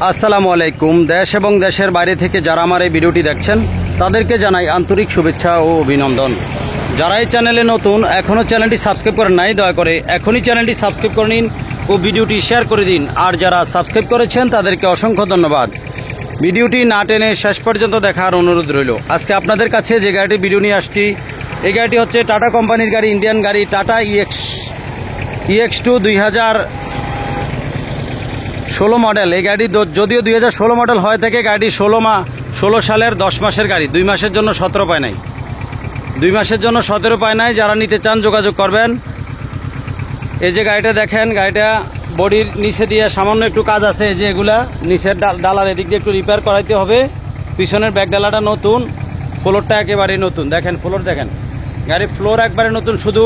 আসসালামু আলাইকুম। দেশ এবং দেশের বাইরে থেকে যারা আমার এই ভিডিওটি দেখছেন তাদেরকে জানাই আন্তরিক শুভেচ্ছা ও অভিনন্দন। যারা এই চ্যানেলে নতুন, এখনও চ্যানেলটি সাবস্ক্রাইব করেন নাই, দয়া করে এখনই চ্যানেলটি সাবস্ক্রাইব করে নিন ও ভিডিওটি শেয়ার করে দিন। আর যারা সাবস্ক্রাইব করেছেন তাদেরকে অসংখ্য ধন্যবাদ। ভিডিওটি না টেনে শেষ পর্যন্ত দেখার অনুরোধ রইল। আজকে আপনাদের কাছে যে গাড়িটি ভিডিও নিয়ে আসছি, এই গাড়িটি হচ্ছে টাটা কোম্পানির গাড়ি, ইন্ডিয়ান গাড়ি, টাটা EX2 2016 মডেল। এই গাড়ি যদিও 2016 মডেল হয় থেকে, গাড়ি 16 সালের 10 মাসের গাড়ি, 2 মাসের জন্য 17 পায় নাই, 2 মাসের জন্য 17 পায় নাই। যারা নিতে চান যোগাযোগ করবেন। এই যে গাড়িটা দেখেন, গাড়িটা বডির নিচে দিয়ে সামান্য একটু কাজ আছে। এই যে এগুলা নিচের ডালার এদিক দিয়ে একটু রিপেয়ার করাইতে হবে। পিছনের ব্যাক ডালাটা নতুন, ফ্লোরটা একেবারে নতুন। দেখেন ফ্লোর, দেখেন গাড়ির ফ্লোর একবারে নতুন, শুধু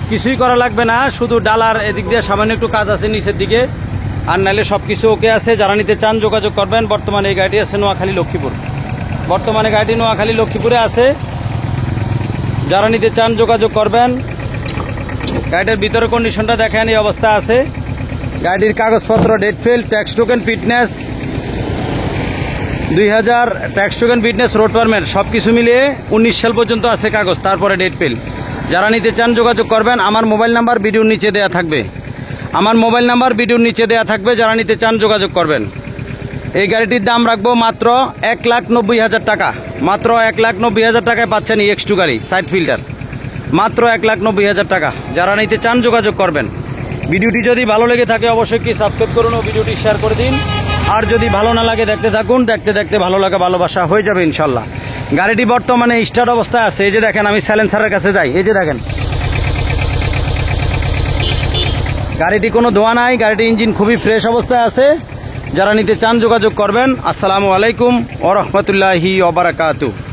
কিছুই করা লাগবে না, শুধু ডালার এদিক দিয়ে সামান্য একটু কাজ আছে নিচের দিকে, আর নাহলে সব কিছু ওকে আছে। যারা নিতে চান যোগাযোগ করবেন। বর্তমানে এই গাড়িটি আছে নোয়াখালী লক্ষ্মীপুর, বর্তমানে গাড়িটি নোয়াখালী লক্ষ্মীপুরে আছে। যারা নিতে চান যোগাযোগ করবেন। গাড়িটার ভিতরে কন্ডিশনটা দেখেন, এই অবস্থা আছে। গাড়ির কাগজপত্র, date fail, tax token, fitness 2000 tax token, fitness, road permit সব কিছু মিলিয়ে 19 সাল পর্যন্ত আছে কাগজ, তারপরে ডেট ফেল। যারা নিতে চান যোগাযোগ করবেন। আমার মোবাইল নাম্বার ভিডিওর নিচে দেওয়া থাকবে, আমার মোবাইল নাম্বার ভিডিওর নিচে দেওয়া থাকবে। যারা নিতে চান যোগাযোগ করবেন। এই গাড়িটির দাম রাখবো মাত্র 1,90,000 টাকা। মাত্র 1,90,000 টাকায় পাচ্ছেন EX2 গাড়ি, সাইড ফিল্টার, মাত্র 1,90,000 টাকা। যারা নিতে চান যোগাযোগ করবেন। ভিডিওটি যদি ভালো লেগে থাকে অবশ্যই কি সাবস্ক্রাইব করুন ও ভিডিওটি শেয়ার করে দিন। আর যদি ভালো না লাগে দেখতে থাকুন, দেখতে দেখতে ভালো লাগা ভালোবাসা হয়ে যাবে ইনশাল্লাহ। গাড়িটি বর্তমানে স্টার্ট অবস্থায় আছে। এই যে দেখেন, আমি সাইলেন্সারের কাছে যাই, এই যে দেখেন গাড়িটি কোনো ধোয়া নাই, গাড়িটি ইঞ্জিন খুবই ফ্রেশ অবস্থায় আছে। যারা নিতে চান যোগাযোগ করবেন। আসসালামু আলাইকুম ওয়া রাহমাতুল্লাহি ওয়া বারাকাতুহু।